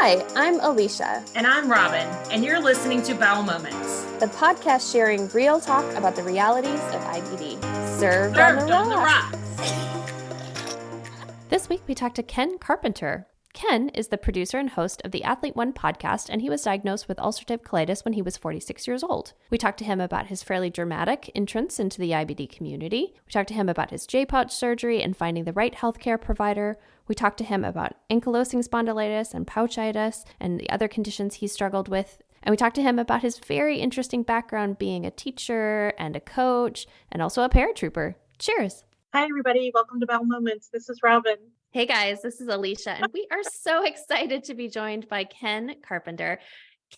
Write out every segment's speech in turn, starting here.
Hi, I'm Alicia. And I'm Robin, and you're listening to Bowel Moments, the podcast sharing real talk about the realities of IBD. Served on the rocks. This week we talked to Ken Carpenter. Ken is the producer and host of the Athlete One podcast, and he was diagnosed with ulcerative colitis when he was 46 years old. We talked to him about his fairly dramatic entrance into the IBD community. We talked to him about his J-pouch surgery and finding the right healthcare provider. We talked to him about ankylosing spondylitis and pouchitis and the other conditions he struggled with. And we talked to him about his very interesting background being a teacher and a coach and also a paratrooper. Cheers. Hi, everybody. Welcome to Bowel Moments. This is Robin. Hey guys, this is Alicia, and we are so excited to be joined by Ken Carpenter.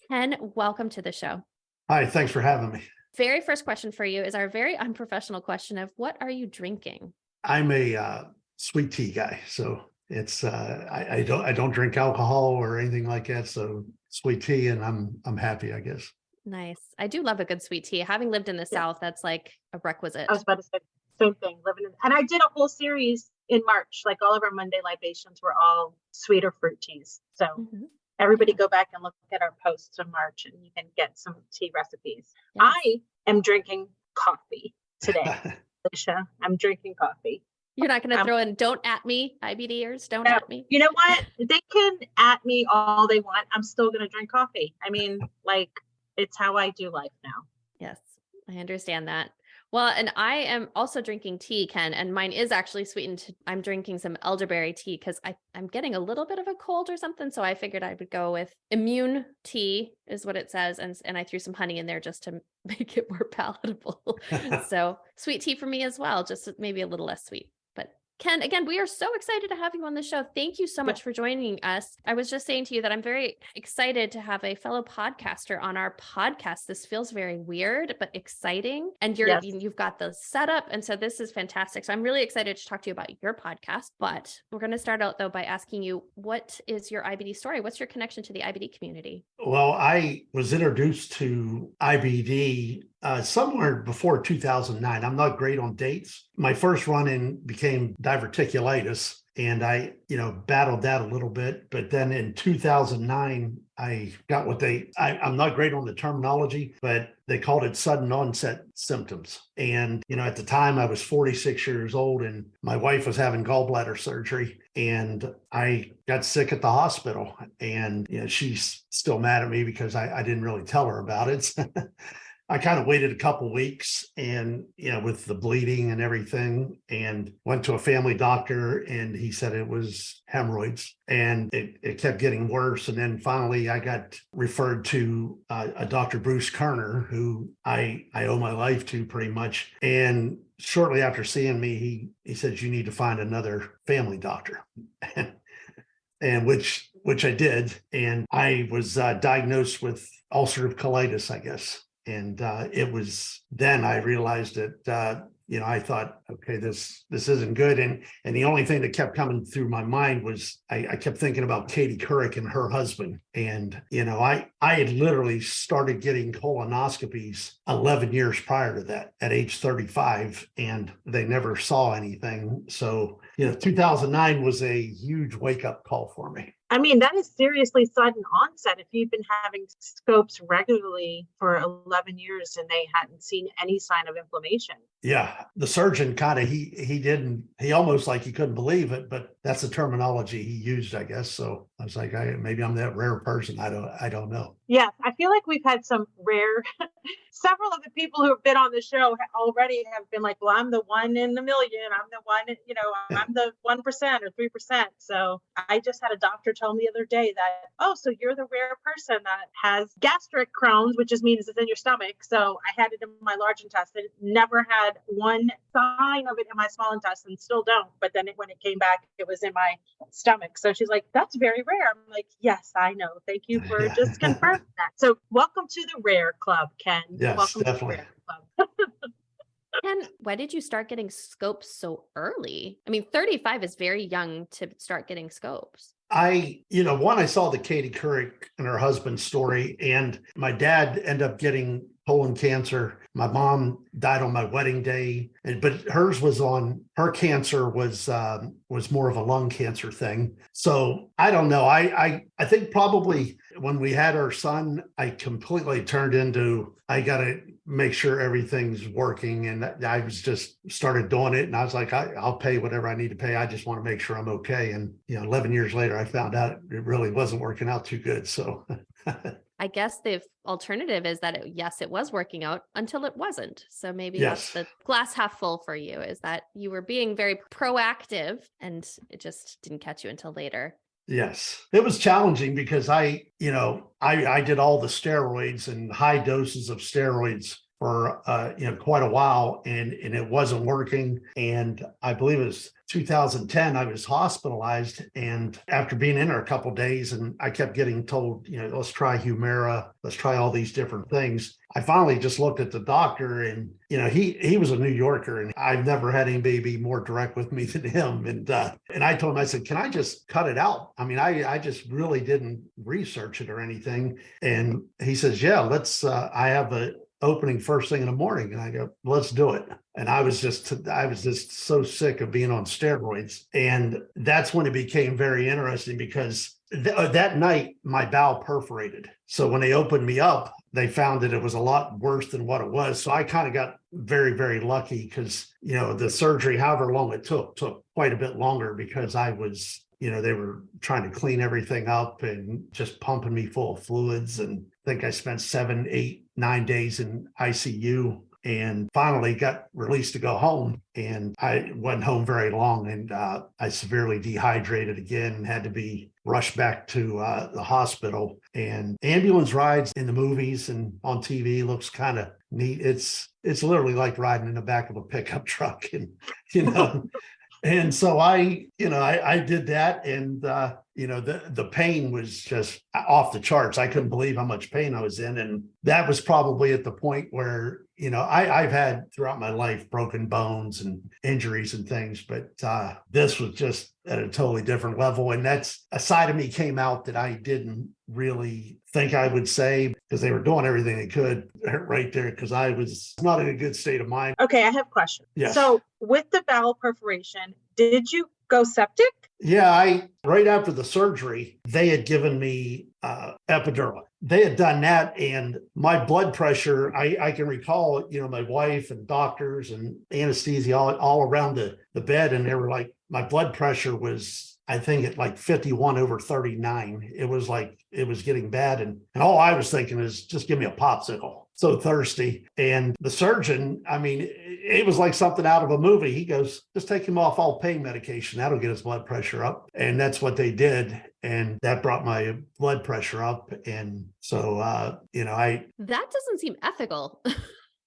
Ken, welcome to the show. Hi, thanks for having me. Very first question for you is our very unprofessional question of what are you drinking? I'm a sweet tea guy, so it's I don't drink alcohol or anything like that. So sweet tea, and I'm happy, I guess. Nice. I do love a good sweet tea. Having lived in the South, that's like a requisite. I was about to say the same thing. And I did a whole series in March, like all of our Monday libations were all sweet or fruit teas. So everybody go back and look at our posts in March and you can get some tea recipes. Yes. I am drinking coffee today, Alicia. I'm drinking coffee. You're not going to throw in, don't at me, IBDers, don't at me. You know what? They can at me all they want. I'm still going to drink coffee. I mean, like, it's how I do life now. Yes, I understand that. Well, and I am also drinking tea, Ken, and mine is actually sweetened. I'm drinking some elderberry tea because I'm getting a little bit of a cold or something. So I figured I would go with immune tea is what it says. And I threw some honey in there just to make it more palatable. So sweet tea for me as well, just maybe a little less sweet. But Ken, again, we are so excited to have you on the show. Thank you so much for joining us. I was just saying to you that I'm very excited to have a fellow podcaster on our podcast. This feels very weird, but exciting. And you've got the setup. And so this is fantastic. So I'm really excited to talk to you about your podcast, but we're going to start out though by asking you, what is your IBD story? What's your connection to the IBD community? Well, I was introduced to IBD somewhere before 2009. I'm not great on dates. My first run-in became diverticulitis, and I, battled that a little bit. But then in 2009, I got I'm not great on the terminology, but they called it sudden onset symptoms. And, at the time I was 46 years old and my wife was having gallbladder surgery, and I got sick at the hospital, and, she's still mad at me because I didn't really tell her about it. I kind of waited a couple weeks and, with the bleeding and everything, and went to a family doctor, and he said it was hemorrhoids, and it kept getting worse. And then finally I got referred to a Dr. Bruce Kerner, who I owe my life to pretty much. And shortly after seeing me, he said, you need to find another family doctor. And which I did. And I was diagnosed with ulcerative colitis, I guess. And it was then I realized that, I thought, okay, this isn't good. And the only thing that kept coming through my mind was I kept thinking about Katie Couric and her husband. And, I had literally started getting colonoscopies 11 years prior to that at age 35, and they never saw anything. So, 2009 was a huge wake up call for me. I mean, that is seriously sudden onset. If you've been having scopes regularly for 11 years and they hadn't seen any sign of inflammation. Yeah. The surgeon kind of, he almost like he couldn't believe it, but that's the terminology he used, I guess. So I was like, maybe I'm that rare person. I don't know. Yeah. I feel like we've had some rare, several of the people who have been on the show already have been like, well, I'm the one in a million. I'm the one, I'm the 1% or 3%. So I just had a doctor tell me the other day that, so you're the rare person that has gastric Crohn's, which just means it's in your stomach. So I had it in my large intestine, never had one sign of it in my small intestine, still don't. But then when it came back, it was in my stomach. So she's like, that's very rare. I'm like, yes, I know. Thank you for just confirming that. So welcome to the rare club, Ken. Yes, welcome definitely. To the rare club. And why did you start getting scopes so early? I mean, 35 is very young to start getting scopes. I saw the Katie Couric and her husband story, and my dad ended up getting colon cancer. My mom died on my wedding day, but her cancer was more of a lung cancer thing. So I don't know. I think probably when we had our son, I completely turned into, I got to make sure everything's working. And I was just started doing it. And I was like, I'll pay whatever I need to pay. I just want to make sure I'm okay. And, 11 years later, I found out it really wasn't working out too good. So I guess the alternative is that it was working out until it wasn't. So maybe Yes. that's the glass half full for you, is that you were being very proactive and it just didn't catch you until later. Yes, it was challenging because I did all the steroids and high doses of steroids for quite a while, and it wasn't working. And I believe it was 2010, I was hospitalized, and after being in there a couple of days, and I kept getting told, let's try Humira, let's try all these different things. I finally just looked at the doctor, and he was a New Yorker, and I've never had anybody be more direct with me than him. And I told him, I said, can I just cut it out? I mean, I just really didn't research it or anything. And he says, yeah, let's. I have a opening first thing in the morning, and I go, let's do it. And I was just so sick of being on steroids. And that's when it became very interesting, because that night my bowel perforated. So when they opened me up, they found that it was a lot worse than what it was. So I kind of got very, very lucky, because, the surgery, however long it took quite a bit longer, because I was, they were trying to clean everything up and just pumping me full of fluids. And I think I spent 7, 8, 9 days in ICU, and finally got released to go home. And I wasn't home very long, and I severely dehydrated again and had to be rushed back to the hospital. And ambulance rides in the movies and on TV looks kind of neat. It's literally like riding in the back of a pickup truck, and and so I did that, and the pain was just off the charts. I couldn't believe how much pain I was in, and that was probably at the point where I've had throughout my life broken bones and injuries and things, but this was just at a totally different level. And that's a side of me came out that I didn't really think I would say, because they were doing everything they could right there, because I was not in a good state of mind. Okay, I have a question. Yes. So with the bowel perforation, did you go septic? Yeah, right after the surgery, they had given me epidural. They had done that, and my blood pressure, I can recall, my wife and doctors and anesthesia all around the bed, and they were like, my blood pressure was, I think, at like 51/39. It was like, it was getting bad. And all I was thinking is, just give me a popsicle. So thirsty. And the surgeon, I mean, it was like something out of a movie. He goes, just take him off all pain medication. That'll get his blood pressure up. And that's what they did. And that brought my blood pressure up. And so, that doesn't seem ethical.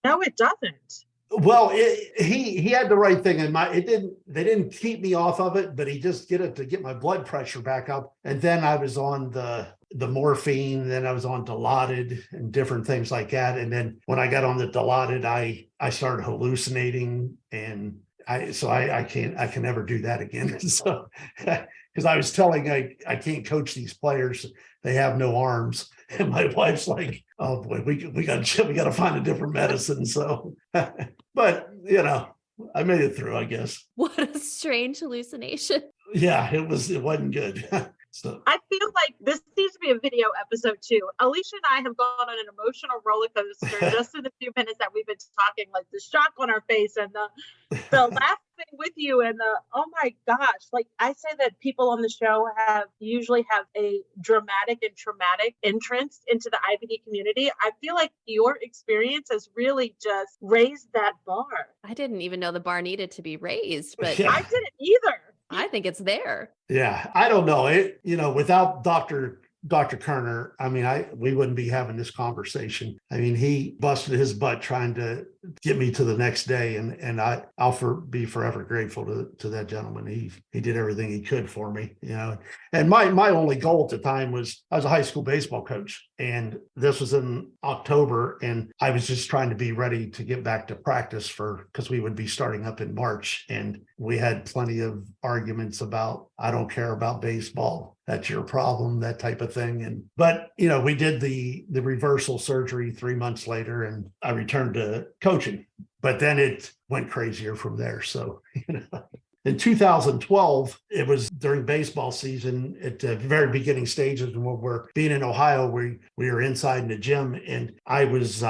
No, it doesn't. Well, he had the right thing in mind. They didn't keep me off of it, but he just get my blood pressure back up. And then I was on the morphine, then I was on Dilaudid and different things like that. And then when I got on the Dilaudid, I started hallucinating, and I can never do that again. So, because I was telling I can't coach these players, they have no arms. And my wife's like, oh boy, we got to find a different medicine. So, but I made it through, I guess. What a strange hallucination. Yeah, it wasn't good. So I feel like this needs to be a video episode too. Alicia and I have gone on an emotional roller coaster just in the few minutes that we've been talking, like the shock on our face and the laughing with you and oh my gosh, like I say that people on the show usually have a dramatic and traumatic entrance into the IBD community. I feel like your experience has really just raised that bar. I didn't even know the bar needed to be raised, but Yeah. I didn't either. I think it's there. Yeah, I don't know. Without Dr. Kerner, I mean, we wouldn't be having this conversation. I mean, he busted his butt trying to get me to the next day, and I'll be forever grateful to that gentleman. He did everything he could for me, And my only goal at the time was, I was a high school baseball coach, and this was in October, and I was just trying to be ready to get back to practice because we would be starting up in March. And we had plenty of arguments about, I don't care about baseball. That's your problem, that type of thing. But we did the reversal surgery 3 months later, and I returned to coaching. But then it went crazier from there. So, in 2012, it was during baseball season at the very beginning stages when we're being in Ohio, we were inside in the gym, and I was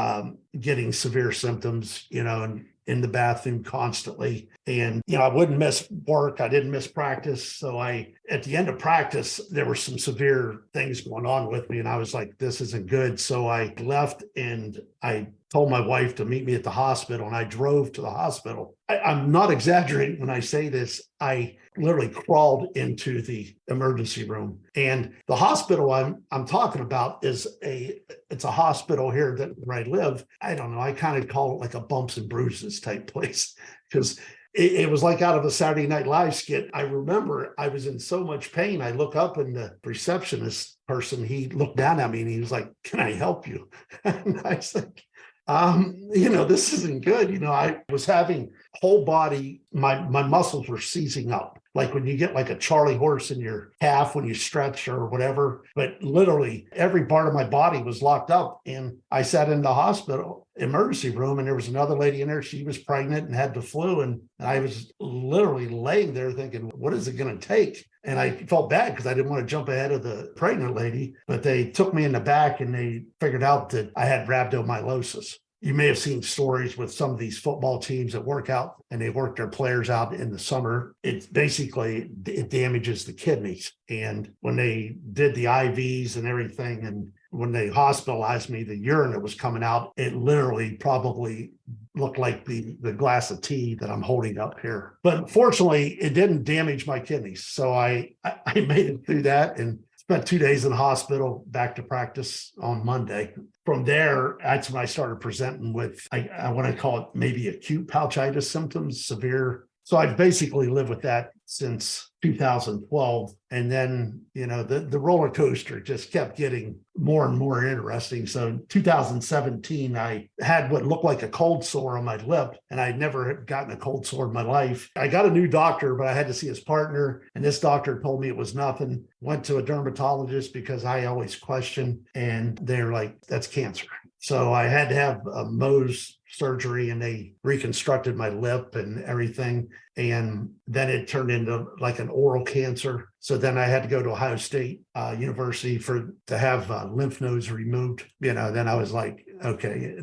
getting severe symptoms, and in the bathroom constantly. And, I wouldn't miss work. I didn't miss practice. So at the end of practice, there were some severe things going on with me. And I was like, this isn't good. So I left and I told my wife to meet me at the hospital, and I drove to the hospital. I'm not exaggerating when I say this. I literally crawled into the emergency room, and the hospital I'm talking about it's a hospital here where I live. I don't know. I kind of call it like a bumps and bruises type place, because it was like out of a Saturday Night Live skit. I remember I was in so much pain. I look up, and the receptionist person, he looked down at me and he was like, "Can I help you?" And I was like, this isn't good. I was having whole body, my muscles were seizing up. Like when you get like a Charlie horse in your calf when you stretch or whatever, but literally every part of my body was locked up. And I sat in the hospital emergency room, and there was another lady in there. She was pregnant and had the flu. And I was literally laying there thinking, what is it going to take? And I felt bad because I didn't want to jump ahead of the pregnant lady, but they took me in the back and they figured out that I had rhabdomyolysis. You may have seen stories with some of these football teams that work out and they work their players out in the summer. It damages the kidneys. And when they did the IVs and everything, and when they hospitalized me, the urine that was coming out, it literally probably looked like the glass of tea that I'm holding up here. But fortunately, it didn't damage my kidneys. So I made it through that and spent 2 days in the hospital, back to practice on Monday. From there, that's when I started presenting with, I want to call it maybe acute pouchitis symptoms, severe. So I've basically lived with that since 2012. And then, the roller coaster just kept getting more and more interesting. So in 2017, I had what looked like a cold sore on my lip, and I'd never gotten a cold sore in my life. I got a new doctor, but I had to see his partner. And this doctor told me it was nothing. Went to a dermatologist because I always question, and they're like, that's cancer. So I had to have a Mohs surgery, and they reconstructed my lip and everything. And then it turned into like an oral cancer. So then I had to go to Ohio State University to have lymph nodes removed. Then I was like, okay,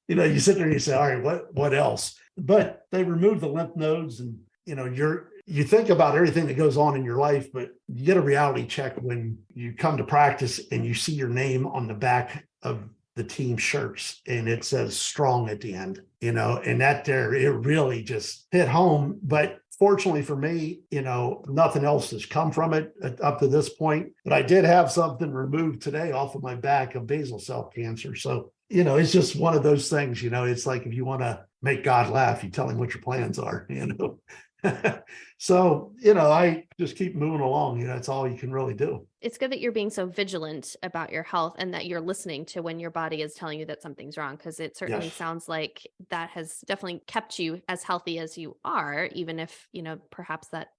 you sit there and you say, all right, what else? But they removed the lymph nodes, and you think about everything that goes on in your life, but you get a reality check when you come to practice and you see your name on the back of the team shirts and it says strong at the end, and that there, it really just hit home. But fortunately for me, nothing else has come from it up to this point, but I did have something removed today off of my back of basal cell cancer. So, it's just one of those things, it's like, if you want to make God laugh, you tell him what your plans are, So, I just keep moving along. That's all you can really do. It's good that you're being so vigilant about your health and that you're listening to when your body is telling you that something's wrong, because it certainly sounds like that has definitely kept you as healthy as you are, even if, perhaps that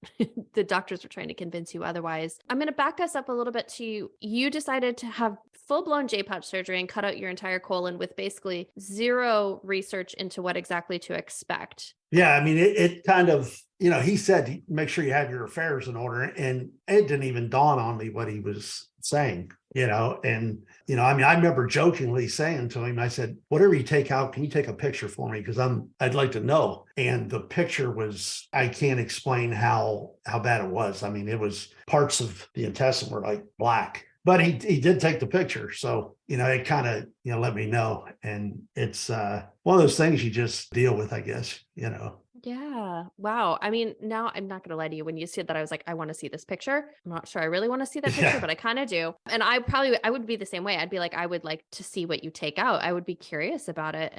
the doctors were trying to convince you otherwise. I'm going to back us up a little bit to you decided to have full-blown J-pouch surgery and cut out your entire colon with basically zero research into what exactly to expect. Yeah, I mean, it kind of, he said, make sure you have your affairs in order. And it didn't even dawn on me what he was saying, and, I remember jokingly saying to him, I said, whatever you take out, can you take a picture for me? Because I'd like to know. And the picture was, I can't explain how bad it was. I mean, it was parts of the intestine were like black. But he did take the picture. So, it kind of, let me know. And it's one of those things you just deal with, I guess, Yeah. Wow. I mean, now I'm not going to lie to you. When you said that, I was like, I want to see this picture. I'm not sure I really want to see that picture, but I kind of do. And I would be the same way. I'd be like, I would like to see what you take out. I would be curious about it.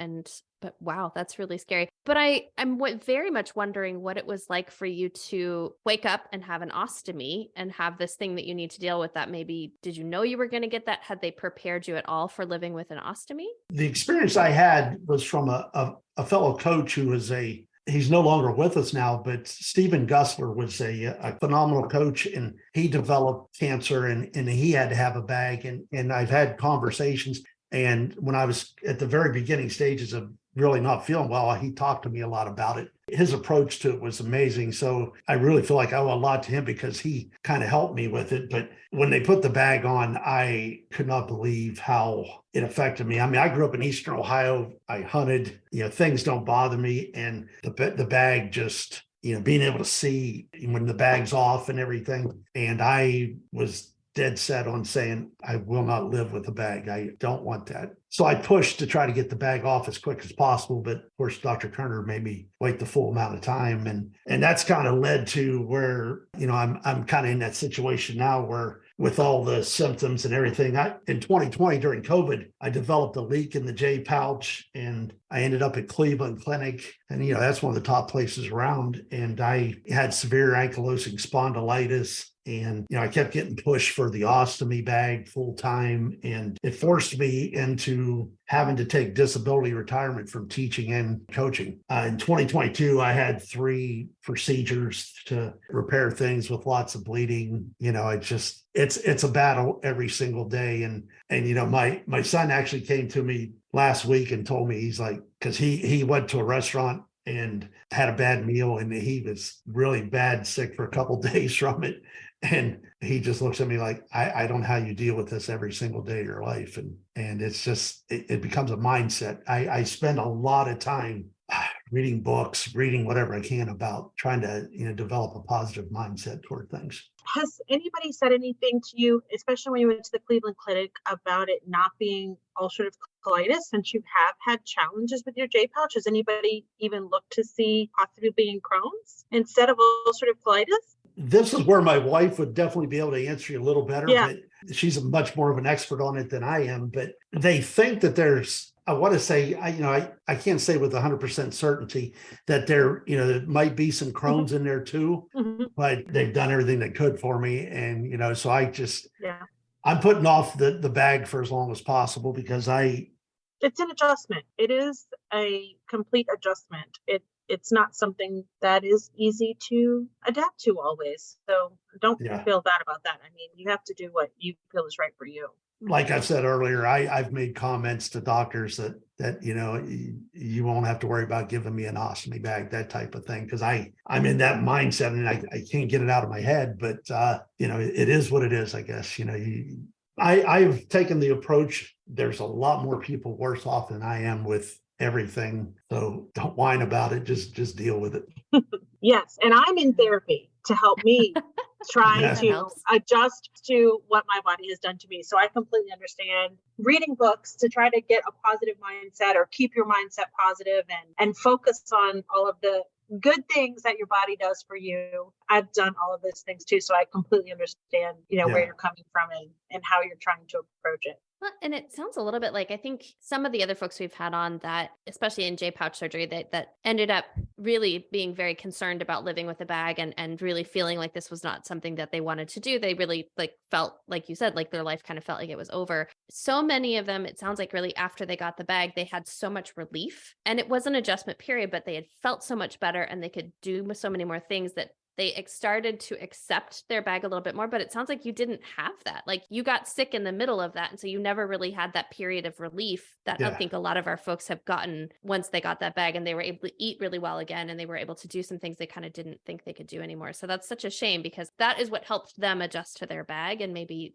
But wow, that's really scary. But I'm very much wondering what it was like for you to wake up and have an ostomy and have this thing that you need to deal with. That maybe, did you know you were going to get that? Had they prepared you at all for living with an ostomy? The experience I had was from a fellow coach who was a he's no longer with us now, but Stephen Gussler was a phenomenal coach, and he developed cancer, and he had to have a bag. And I've had conversations. And when I was at the very beginning stages of really not feeling well, he talked to me a lot about it. His approach to it was amazing. So I really feel like I owe a lot to him because he kind of helped me with it. But when they put the bag on, I could not believe how it affected me. I mean, I grew up in Eastern Ohio. I hunted, things don't bother me. And the bag just, being able to see when the bag's off and everything. And I was dead set on saying, I will not live with a bag. I don't want that. So I pushed to try to get the bag off as quick as possible. But of course, Dr. Kerner made me wait the full amount of time. And that's kind of led to where, I'm kind of in that situation now where with all the symptoms and everything, in 2020 during COVID, I developed a leak in the J pouch, and I ended up at Cleveland Clinic. And, that's one of the top places around. And I had severe ankylosing spondylitis. And, I kept getting pushed for the ostomy bag full time. And it forced me into having to take disability retirement from teaching and coaching. In 2022, I had 3 procedures to repair things with lots of bleeding. It's a battle every single day. And my son actually came to me last week and told me, he's like, because he went to a restaurant and had a bad meal, and he was really bad sick for a couple of days from it. And he just looks at me like, I don't know how you deal with this every single day of your life. And it's just, it becomes a mindset. I spend a lot of time reading books, reading whatever I can about trying to, develop a positive mindset toward things. Has anybody said anything to you, especially when you went to the Cleveland Clinic, about it not being ulcerative colitis, since you have had challenges with your J pouch? Has anybody even looked to see possibly being Crohn's instead of ulcerative colitis? This is where my wife would definitely be able to answer you a little better, but she's much more of an expert on it than I am. But they think that I want to say, I can't say with 100% certainty that there might be some Crohn's in there too, but they've done everything they could for me. And, so I'm putting off the bag for as long as possible because it's an adjustment. It is a complete adjustment. It's not something that is easy to adapt to always. So don't feel bad about that. I mean, you have to do what you feel is right for you. Like I said earlier, I've made comments to doctors that you won't have to worry about giving me an ostomy bag, that type of thing, because I'm in that mindset and I can't get it out of my head. But it is what it is, I guess. I've taken the approach. There's a lot more people worse off than I am with everything. So don't whine about it. Just deal with it. Yes. And I'm in therapy to help me try to adjust to what my body has done to me. So I completely understand reading books to try to get a positive mindset or keep your mindset positive and focus on all of the good things that your body does for you. I've done all of those things too. So I completely understand, where you're coming from and how you're trying to approach it. Well, and it sounds a little bit like, I think some of the other folks we've had on that, especially in J pouch surgery, that ended up really being very concerned about living with a bag and really feeling like this was not something that they wanted to do. They really felt, like you said, like their life kind of felt like it was over. So many of them, it sounds like really after they got the bag, they had so much relief, and it was an adjustment period, but they had felt so much better and they could do so many more things that they started to accept their bag a little bit more. But it sounds like you didn't have that. Like you got sick in the middle of that. And so you never really had that period of relief that I think a lot of our folks have gotten once they got that bag and they were able to eat really well again. And they were able to do some things they kind of didn't think they could do anymore. So that's such a shame because that is what helped them adjust to their bag. And maybe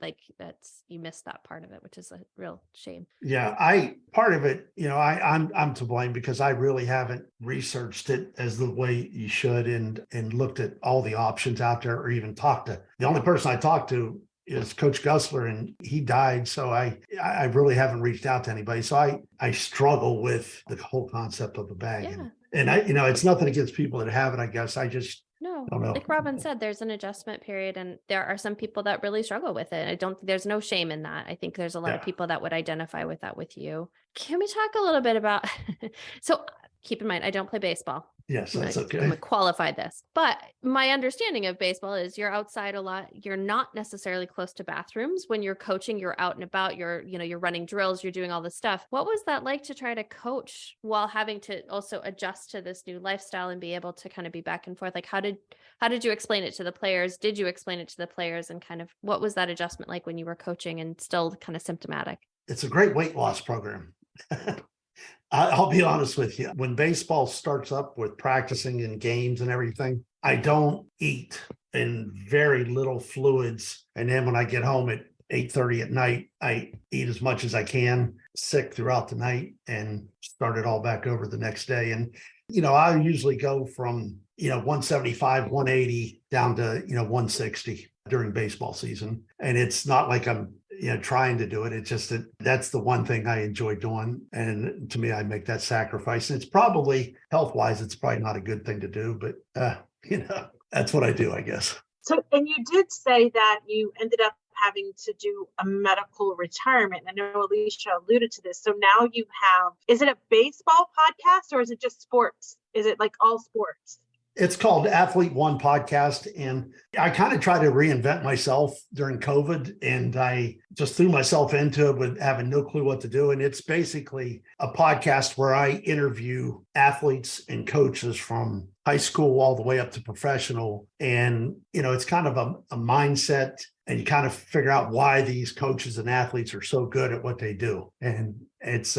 you missed that part of it, which is a real shame. Yeah. Part of it, I'm to blame because I really haven't researched it as the way you should and looked at all the options out there or even talked to. The only person I talked to is Coach Gussler, and he died. So I really haven't reached out to anybody. So I struggle with the whole concept of a bag. Yeah. And it's nothing against people that have it, I guess. I just don't know. Like Robin said, there's an adjustment period and there are some people that really struggle with it. There's no shame in that. I think there's a lot of people that would identify with that with you. Can we talk a little bit about, so keep in mind, I don't play baseball. Yes, that's I'm okay. going to qualify this. But my understanding of baseball is you're outside a lot. You're not necessarily close to bathrooms. When you're coaching, you're out and about, you're running drills, you're doing all this stuff. What was that like to try to coach while having to also adjust to this new lifestyle and be able to kind of be back and forth? Like how did you explain it to the players? Did you explain it to the players, and kind of what was that adjustment like when you were coaching and still kind of symptomatic? It's a great weight loss program. I'll be honest with you. When baseball starts up with practicing and games and everything, I don't eat and very little fluids. And then when I get home at 8:30 at night, I eat as much as I can, sick throughout the night, and start it all back over the next day. And, I usually go from, 175, 180 down to, 160 during baseball season. And it's not like I'm trying to do it. It's just that's the one thing I enjoy doing. And to me, I make that sacrifice. And it's probably health-wise, it's probably not a good thing to do, but that's what I do, I guess. So, and you did say that you ended up having to do a medical retirement. I know Alicia alluded to this. So now you have, is it a baseball podcast or is it just sports? Is it like all sports? It's called Athlete One Podcast. And I kind of tried to reinvent myself during COVID, and I just threw myself into it with having no clue what to do. And it's basically a podcast where I interview athletes and coaches from high school all the way up to professional. And, it's kind of a mindset, and you kind of figure out why these coaches and athletes are so good at what they do. And it's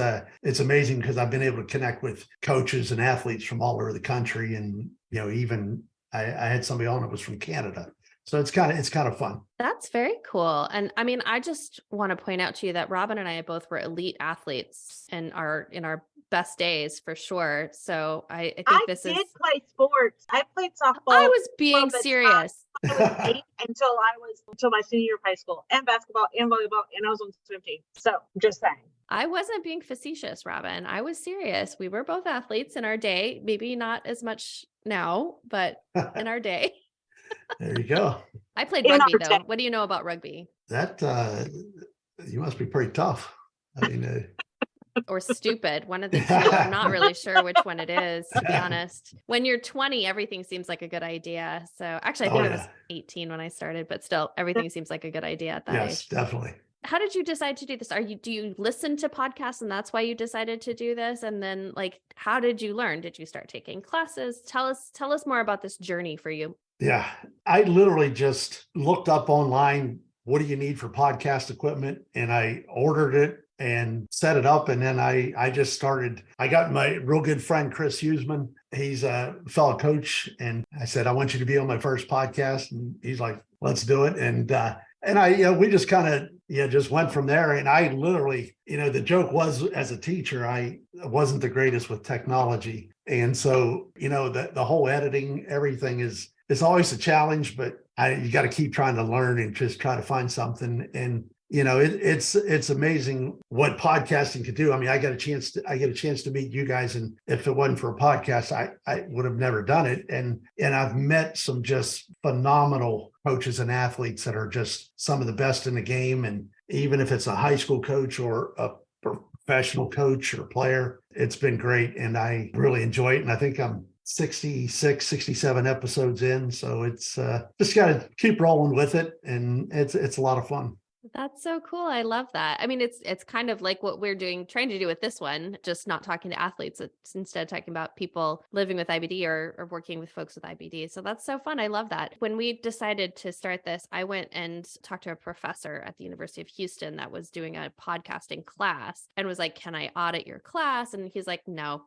amazing because I've been able to connect with coaches and athletes from all over the country. And, even I had somebody on that was from Canada. So it's kind of fun. That's very cool. And I mean, I just want to point out to you that Robin and I both were elite athletes in our best days for sure. So I think I this did is play sports. I played softball. I was being from the serious. time I was 8 until my senior year of high school, and basketball and volleyball, and I was on the swim team. So I'm just saying. I wasn't being facetious, Robin. I was serious. We were both athletes in our day, maybe not as much now, but in our day. There you go. I played rugby though. What do you know about rugby? That you must be pretty tough. I mean, or stupid. One of the two. I'm not really sure which one it is, to be honest. When you're 20, everything seems like a good idea. So actually, I think I was 18 when I started, but still, everything seems like a good idea at that age. Yes, definitely. How did you decide to do this? Do you listen to podcasts and that's why you decided to do this? And then how did you learn? Did you start taking classes? Tell us more about this journey for you. Yeah, I literally just looked up online, what do you need for podcast equipment? And I ordered it and set it up. And then I just started. I got my real good friend, Chris Huseman. He's a fellow coach. And I said, I want you to be on my first podcast. And he's like, let's do it. And we just kind of, just went from there. And I literally, the joke was, as a teacher, I wasn't the greatest with technology. And so, the whole editing, everything is always a challenge, but you got to keep trying to learn and just try to find something. And, it's amazing what podcasting can do. I mean, I get a chance to meet you guys. And if it wasn't for a podcast, I would have never done it. And I've met some just phenomenal coaches and athletes that are just some of the best in the game. And even if it's a high school coach or a professional coach or player, it's been great. And I really enjoy it. And I think I'm 66, 67 episodes in. So it's just got to keep rolling with it. And it's a lot of fun. That's so cool. I love that. I mean, it's kind of like what we're trying to do with this one, just not talking to athletes. It's instead talking about people living with IBD or working with folks with IBD. So that's so fun. I love that. When we decided to start this, I went and talked to a professor at the University of Houston that was doing a podcasting class and was like, can I audit your class? And he's like, no.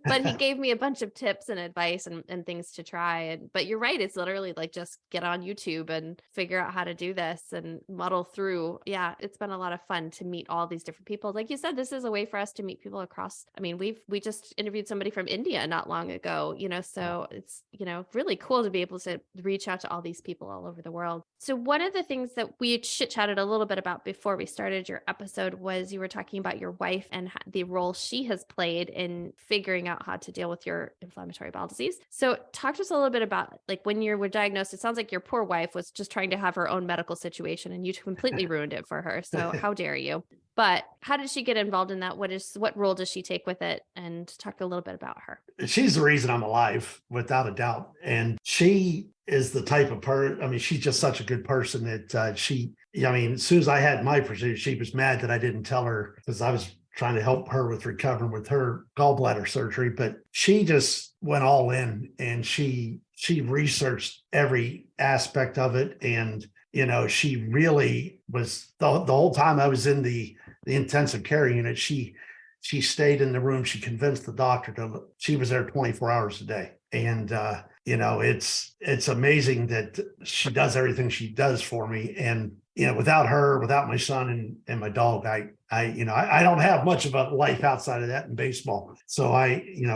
But he gave me a bunch of tips and advice and things to try. But you're right. It's literally like, just get on YouTube and figure out how to do this and muddle through. Yeah. It's been a lot of fun to meet all these different people. Like you said, this is a way for us to meet people across. I mean, we just interviewed somebody from India not long ago, so it's, really cool to be able to reach out to all these people all over the world. So one of the things that we chit chatted a little bit about before we started your episode was you were talking about your wife and the role she has played in figuring out how to deal with your inflammatory bowel disease. So talk to us a little bit about when you were diagnosed. It sounds like your poor wife was just trying to have her own medical situation and you completely ruined it for her. So how dare you? But how did she get involved in that? What role does she take with it? And talk a little bit about her. She's the reason I'm alive, without a doubt. And she is the type of person, I mean, she's just such a good person that as soon as I had my procedure, she was mad that I didn't tell her because I was trying to help her with recovering with her gallbladder surgery. But she just went all in, and she researched every aspect of it. And, she really was the whole time I was in the intensive care unit. She stayed in the room. She convinced the doctor she was there 24 hours a day. And, it's amazing that she does everything she does for me. And, without her, without my son and my dog, I don't have much of a life outside of that in baseball. So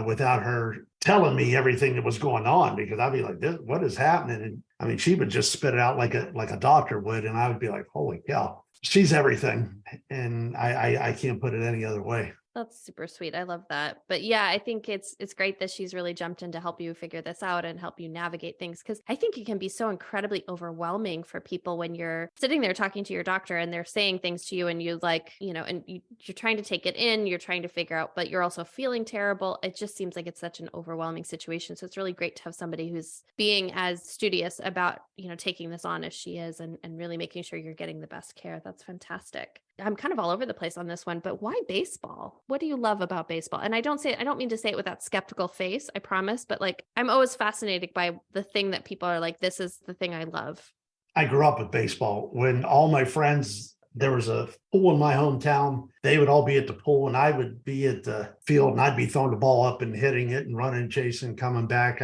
without her telling me everything that was going on, because I'd be like, what is happening? And I mean, she would just spit it out like a doctor would. And I would be like, holy cow, she's everything. And I can't put it any other way. That's super sweet. I love that. But yeah, I think it's great that she's really jumped in to help you figure this out and help you navigate things. Cause I think it can be so incredibly overwhelming for people when you're sitting there talking to your doctor and they're saying things to you and you you're trying to take it in, you're trying to figure out, but you're also feeling terrible. It just seems like it's such an overwhelming situation. So it's really great to have somebody who's being as studious about, taking this on as she is and really making sure you're getting the best care. That's fantastic. I'm kind of all over the place on this one, but why baseball? What do you love about baseball? And I don't mean to say it with that skeptical face, I promise, but I'm always fascinated by the thing that people are like, this is the thing I love. I grew up with baseball. When all my friends, there was a pool in my hometown, they would all be at the pool and I would be at the field and I'd be throwing the ball up and hitting it and running, chasing, coming back.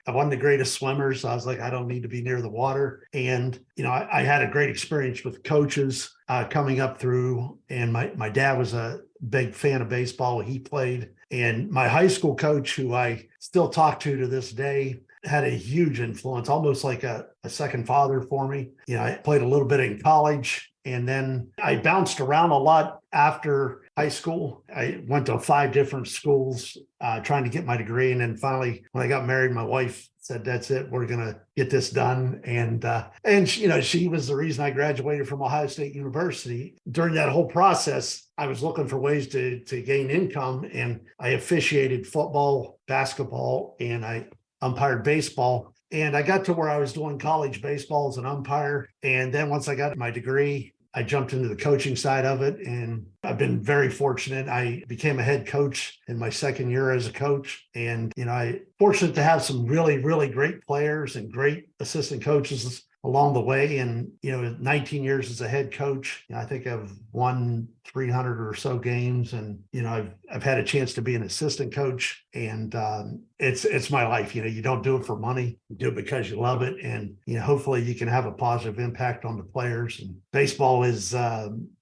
I wasn't the greatest swimmer, so I was like, I don't need to be near the water. And, I had a great experience with coaches coming up through. And my dad was a big fan of baseball. He played. And my high school coach, who I still talk to this day, had a huge influence, almost like a second father for me. I played a little bit in college. And then I bounced around a lot after high school. I went to 5 different schools trying to get my degree. And then finally, when I got married, my wife said, that's it, we're going to get this done. And she was the reason I graduated from Ohio State University. During that whole process, I was looking for ways to gain income. And I officiated football, basketball, and I umpired baseball. And I got to where I was doing college baseball as an umpire. And then once I got my degree, I jumped into the coaching side of it. And I've been very fortunate. I became a head coach in my second year as a coach. And, I fortunate to have some really, really great players and great assistant coaches along the way. And, 19 years as a head coach, I think I've won 300 or so games. And, I've had a chance to be an assistant coach, and it's my life. You don't do it for money, you do it because you love it. And, hopefully you can have a positive impact on the players. And baseball is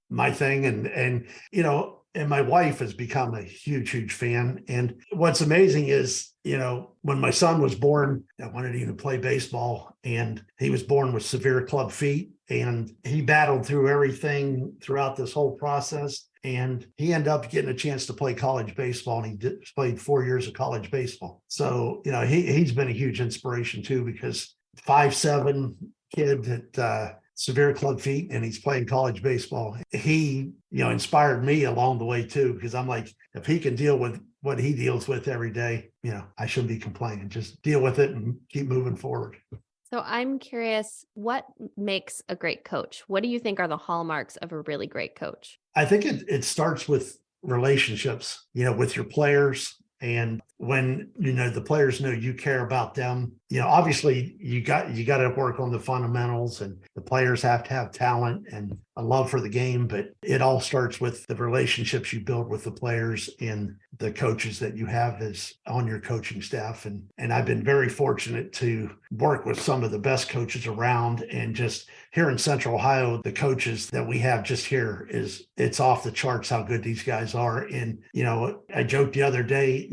my thing. And my wife has become a huge, huge fan. And what's amazing is, when my son was born, I wanted him to play baseball, and he was born with severe club feet, and he battled through everything throughout this whole process. And he ended up getting a chance to play college baseball, and he played 4 years of college baseball. So, he's been a huge inspiration too, because 5'7" kid that, severe club feet, and he's playing college baseball. He, inspired me along the way too, because I'm like, if he can deal with what he deals with every day, I shouldn't be complaining. Just deal with it and keep moving forward. So I'm curious, what makes a great coach? What do you think are the hallmarks of a really great coach? I think it starts with relationships, with your players. And when, the players know you care about them, obviously you got to work on the fundamentals, and the players have to have talent and a love for the game. But it all starts with the relationships you build with the players and the coaches that you have as on your coaching staff. And I've been very fortunate to work with some of the best coaches around. And just here in Central Ohio, the coaches that we have just here it's off the charts how good these guys are. And, I joked the other day,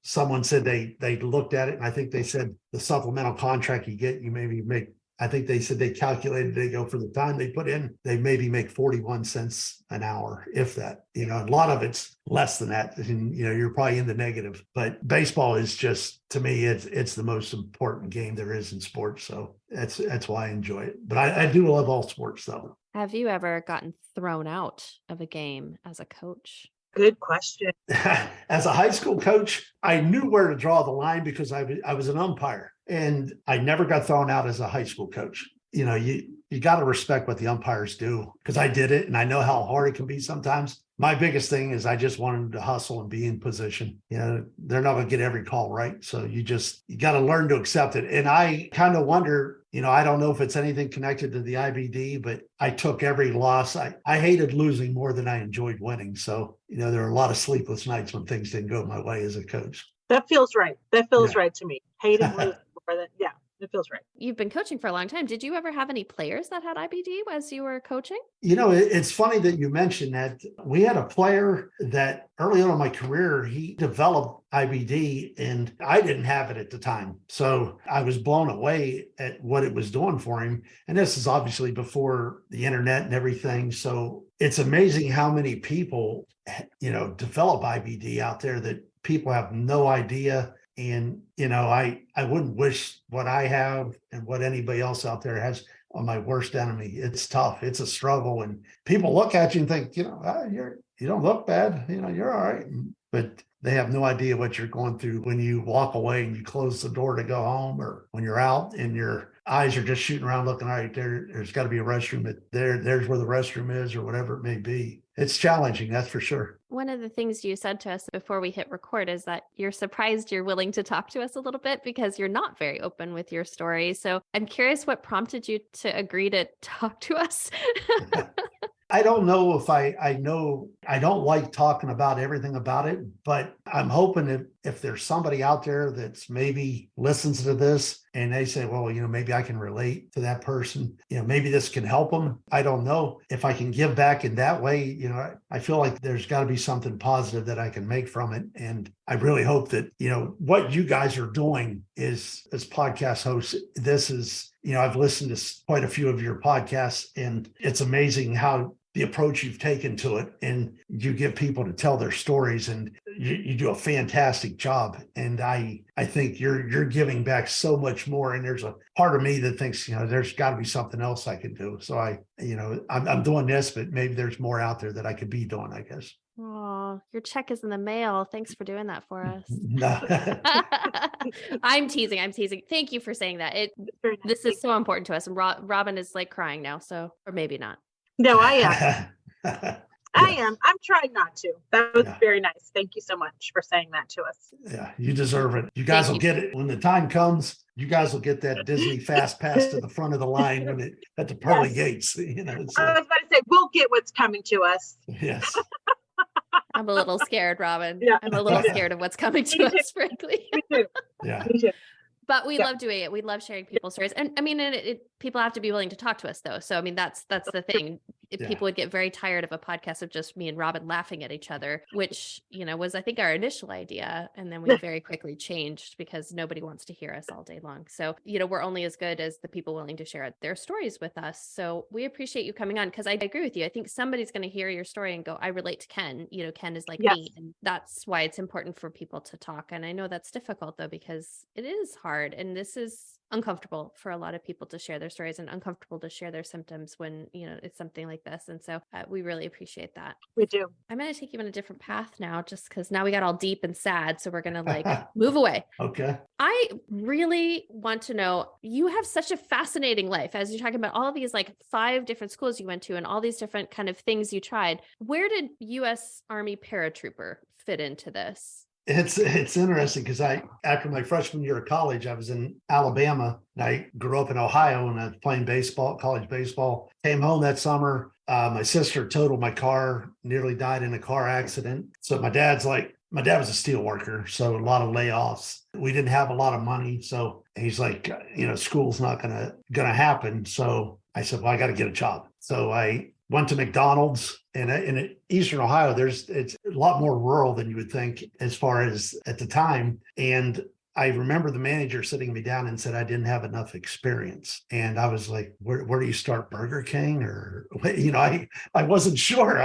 someone said they looked at it, and I think they said the supplemental contract you get, you maybe make, I think they said they calculated, they go, for the time they put in, they maybe make 41 cents an hour, if that. A lot of it's less than that, and you're probably in the negative. But baseball is just, to me, it's the most important game there is in sports. So that's why I enjoy it. But I do love all sports though. Have you ever gotten thrown out of a game as a coach? Good question. As a high school coach, I knew where to draw the line because I was an umpire, and I never got thrown out as a high school coach. You got to respect what the umpires do, because I did it and I know how hard it can be sometimes. My biggest thing is I just want them to hustle and be in position. They're not going to get every call right. So you got to learn to accept it. And I kind of wonder, I don't know if it's anything connected to the IBD, but I took every loss. I hated losing more than I enjoyed winning. So, there are a lot of sleepless nights when things didn't go my way as a coach. That feels right. That feels Yeah. right to me. Hating losing more than, yeah, it feels right. You've been coaching for a long time. Did you ever have any players that had IBD as you were coaching? It's funny that you mentioned that. We had a player that early on in my career, he developed IBD and I didn't have it at the time. So I was blown away at what it was doing for him. And this is obviously before the internet and everything. So it's amazing how many people, develop IBD out there that people have no idea. And, I wouldn't wish what I have and what anybody else out there has on my worst enemy. It's tough. It's a struggle. And people look at you and think, you don't look bad. You're all right. But they have no idea what you're going through when you walk away and you close the door to go home, or when you're out and your eyes are just shooting around looking, all right, there's got to be a restroom. There's where the restroom is, or whatever it may be. It's challenging, that's for sure. One of the things you said to us before we hit record is that you're surprised you're willing to talk to us a little bit because you're not very open with your story. So I'm curious what prompted you to agree to talk to us. I don't know if I know, I don't like talking about everything about it, but I'm hoping if there's somebody out there that's maybe listens to this and they say, well, maybe I can relate to that person, maybe this can help them. I don't know if I can give back in that way. I feel like there's got to be something positive that I can make from it. And I really hope that, what you guys are doing is, as podcast hosts, this is, I've listened to quite a few of your podcasts, and it's amazing how the approach you've taken to it, and you get people to tell their stories, and you do a fantastic job. And I think you're giving back so much more. And there's a part of me that thinks, there's got to be something else I can do. So I'm doing this, but maybe there's more out there that I could be doing, I guess. Oh, your check is in the mail. Thanks for doing that for us. No. I'm teasing. Thank you for saying that. This is so important to us. And Robin is like crying now. So, or maybe not. No, I am. I am. I'm trying not to. That was very nice. Thank you so much for saying that to us. Yeah, you deserve it. You guys will get it when the time comes. You guys will get that Disney fast pass to the front of the line at the pearly gates. So. I was about to say, we'll get what's coming to us. Yes. I'm a little scared, Robin. Yeah. I'm a little scared of what's coming to us, frankly. Me too. Yeah. Me too. But we love doing it. We love sharing people's stories. And I mean, people have to be willing to talk to us though. So, I mean, that's the thing. People would get very tired of a podcast of just me and Robin laughing at each other, which, was, I think, our initial idea. And then we very quickly changed because nobody wants to hear us all day long. So, we're only as good as the people willing to share their stories with us. So we appreciate you coming on, because I agree with you. I think somebody's going to hear your story and go, I relate to Ken. Ken is like me. And that's why it's important for people to talk. And I know that's difficult though, because it is hard. And this is uncomfortable for a lot of people to share their stories, and uncomfortable to share their symptoms when, it's something like this. And so we really appreciate that. We do. I'm going to take you on a different path now, just because now we got all deep and sad. So we're going to move away. Okay. I really want to know, you have such a fascinating life as you're talking about all of these 5 different schools you went to and all these different kind of things you tried. Where did U.S. Army paratrooper fit into this? It's interesting because after my freshman year of college, I was in Alabama, and I grew up in Ohio, and I was playing baseball, college baseball. Came home that summer. My sister totaled my car, nearly died in a car accident. So my dad was a steel worker, so a lot of layoffs. We didn't have a lot of money, so he's like, school's not gonna happen. So I said, well, I got to get a job. So I went to McDonald's, and in Eastern Ohio, it's a lot more rural than you would think as far as at the time. And I remember the manager sitting me down and said I didn't have enough experience. And I was like, where do you start, Burger King? Or, I wasn't sure.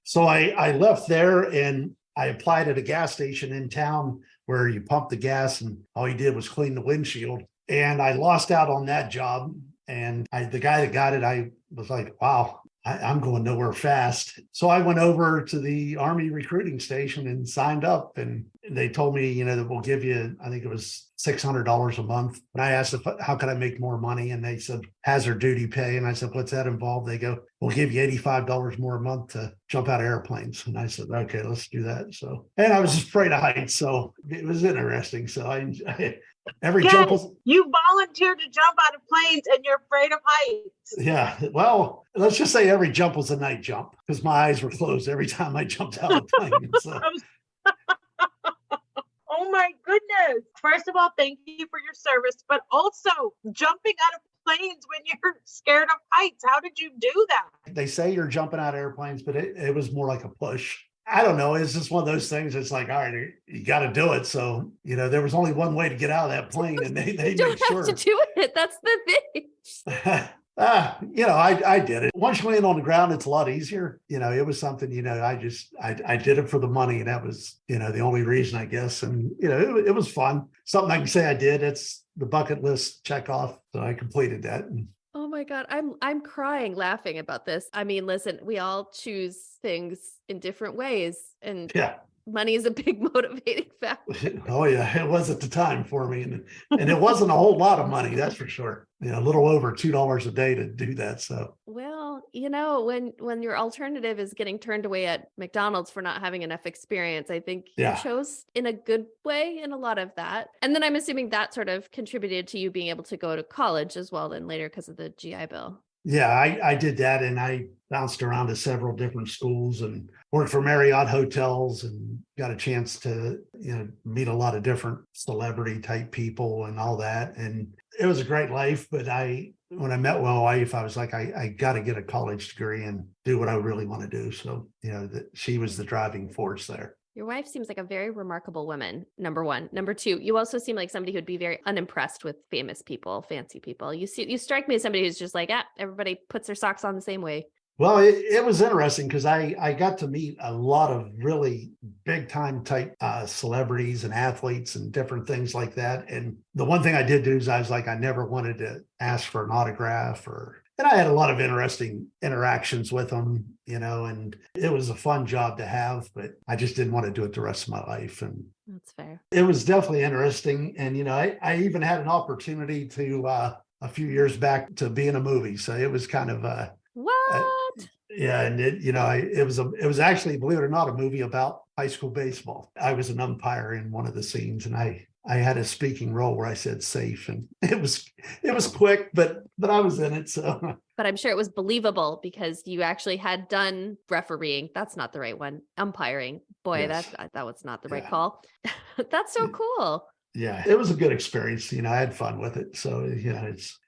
So I left there and I applied at a gas station in town where you pump the gas and all you did was clean the windshield. And I lost out on that job. And the guy that got it, I was like, wow, I'm going nowhere fast. So I went over to the Army recruiting station and signed up. And they told me, that we'll give you, I think it was $600 a month. And I asked, how can I make more money? And they said, hazard duty pay. And I said, what's that involve? They go, we'll give you $85 more a month to jump out of airplanes. And I said, okay, let's do that. So, and I was just afraid of heights. So it was interesting. So every jump was. You volunteered to jump out of planes and you're afraid of heights. Yeah. Well, let's just say every jump was a night jump because my eyes were closed every time I jumped out of the plane. So. Oh my goodness. First of all, thank you for your service, but also jumping out of planes when you're scared of heights. How did you do that? They say you're jumping out of airplanes, but it was more like a push. I don't know. It's just one of those things. It's like, all right, you got to do it. So, there was only one way to get out of that plane, and they you don't made sure. have to do it. That's the thing. I did it. Once you land on the ground, it's a lot easier. It was something, I did it for the money, and that was, the only reason, I guess. And, it was fun. Something I can say I did. It's the bucket list check off. So I completed that. Oh my God. I'm crying laughing about this. I mean, listen, we all choose things in different ways, and money is a big motivating factor. Oh yeah, it was at the time for me, and it wasn't a whole lot of money, that's for sure. A little over $2 a day to do that. So well, when your alternative is getting turned away at McDonald's for not having enough experience, I think you chose in a good way in a lot of that. And then I'm assuming that sort of contributed to you being able to go to college as well then later because of the GI Bill. Yeah, I did that, and I bounced around to several different schools and worked for Marriott hotels and got a chance to, meet a lot of different celebrity type people and all that. And it was a great life. But when I met my wife, I was like, I got to get a college degree and do what I really want to do. So, she was the driving force there. Your wife seems like a very remarkable woman, number one. Number two, you also seem like somebody who'd be very unimpressed with famous people, fancy people. You strike me as somebody who's just like, everybody puts their socks on the same way. Well, it was interesting because I got to meet a lot of really big time type celebrities and athletes and different things like that. And the one thing I did do is I was like, I never wanted to ask for an autograph and I had a lot of interesting interactions with them, and it was a fun job to have, but I just didn't want to do it the rest of my life. And that's fair. It was definitely interesting. And, I even had an opportunity to a few years back to be in a movie. So it was kind of what? Yeah. And it was actually, believe it or not, a movie about high school baseball. I was an umpire in one of the scenes, and I had a speaking role where I said safe, and it was quick, but I was in it. So, but I'm sure it was believable because you actually had done refereeing. That's not the right one. Umpiring. Boy, yes. that was not the right call. That's so cool. Yeah, it was a good experience. I had fun with it. So,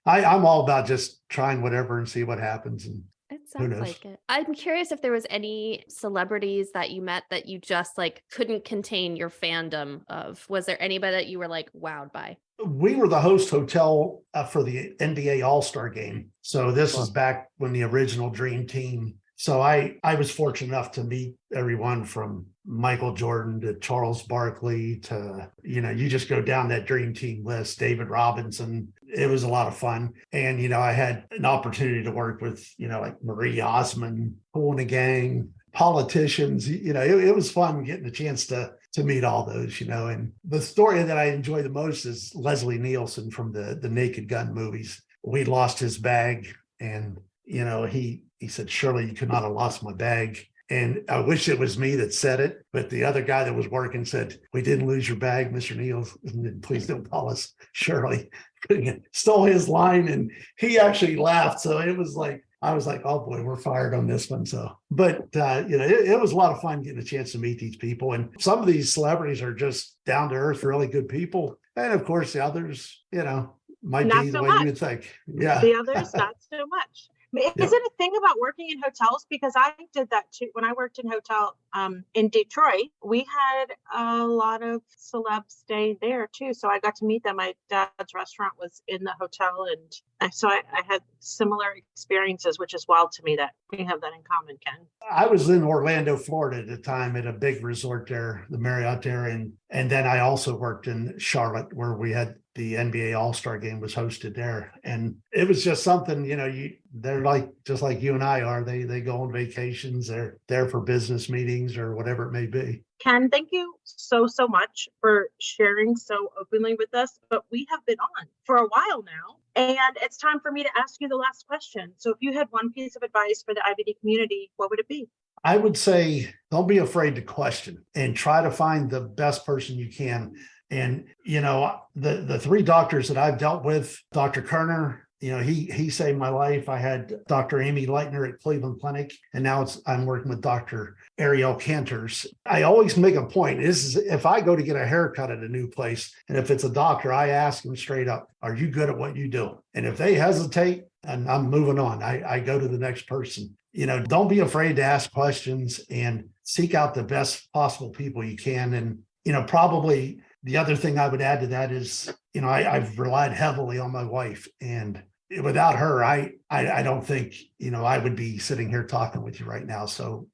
I'm all about just trying whatever and see what happens. And it sounds like it. I'm curious if there was any celebrities that you met that you just couldn't contain your fandom of. Was there anybody that you were wowed by? We were the host hotel for the NBA All-Star game. So this was back when the original Dream Team. So I was fortunate enough to meet everyone from Michael Jordan to Charles Barkley to, you just go down that Dream Team list, David Robinson. It was a lot of fun. And, I had an opportunity to work with, like Marie Osmond, Kool and the Gang, politicians. It was fun getting a chance to meet all those, and the story that I enjoy the most is Leslie Nielsen from the Naked Gun movies. We lost his bag, and, he said, "Surely you could not have lost my bag." And I wish it was me that said it, but the other guy that was working said, "We didn't lose your bag, Mr. Nielsen. Please don't call us Shirley." Stole his line, and he actually laughed. So it was I was like, oh boy, we're fired on this one. So, but it was a lot of fun getting a chance to meet these people. And some of these celebrities are just down to earth, really good people. And of course, the others, might not be the so way much. you would think. Yeah. The others, not so much. Is it a thing about working in hotels? Because I did that too. When I worked in hotel in Detroit, we had a lot of celebs stay there too. So I got to meet them. My dad's restaurant was in the hotel. And so I had similar experiences, which is wild to me that we have that in common, Ken. I was in Orlando, Florida at the time at a big resort there, the Marriott there. And then I also worked in Charlotte where we had the NBA All-Star game was hosted there. And it was just something, they're like, just like you and I are, they go on vacations, they're there for business meetings or whatever it may be. Ken, thank you so much for sharing so openly with us. But we have been on for a while now, and it's time for me to ask you the last question. So if you had one piece of advice for the IBD community, what would it be? I would say, don't be afraid to question and try to find the best person you can. And, the three doctors that I've dealt with, Dr. Kerner, he saved my life. I had Dr. Amy Leitner at Cleveland Clinic, and now I'm working with Dr. Ariel Cantors. I always make a point. If I go to get a haircut at a new place, and if it's a doctor, I ask them straight up, are you good at what you do? And if they hesitate, and I'm moving on, I go to the next person. Don't be afraid to ask questions and seek out the best possible people you can. And, probably the other thing I would add to that is, I've relied heavily on my wife, and without her, I don't think, I would be sitting here talking with you right now. So,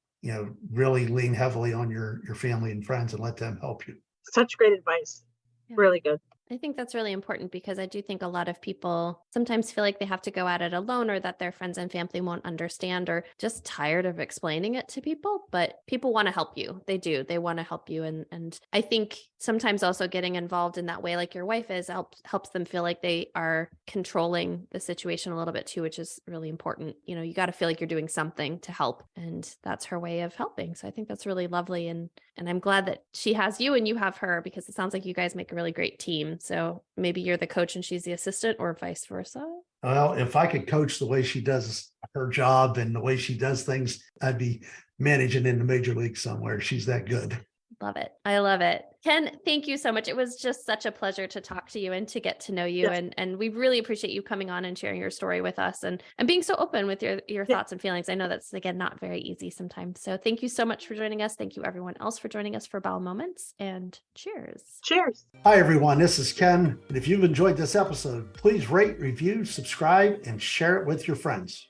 really lean heavily on your family and friends and let them help you. Such great advice. Yeah. Really good. I think that's really important because I do think a lot of people sometimes feel like they have to go at it alone, or that their friends and family won't understand, or just tired of explaining it to people. But people want to help you. They do. They want to help you. And I think sometimes also getting involved in that way, like your wife is, helps them feel like they are controlling the situation a little bit too, which is really important. You got to feel like you're doing something to help. And that's her way of helping. So I think that's really lovely. And I'm glad that she has you and you have her, because it sounds like you guys make a really great team. So maybe you're the coach and she's the assistant, or vice versa. Well, if I could coach the way she does her job and the way she does things, I'd be managing in the major league somewhere. She's that good. Love it. I love it. Ken, thank you so much. It was just such a pleasure to talk to you and to get to know you. Yes. And we really appreciate you coming on and sharing your story with us and being so open with your thoughts and feelings. I know that's, again, not very easy sometimes. So thank you so much for joining us. Thank you everyone else for joining us for Bowel Moments, and cheers. Cheers. Hi, everyone. This is Ken. And if you've enjoyed this episode, please rate, review, subscribe, and share it with your friends.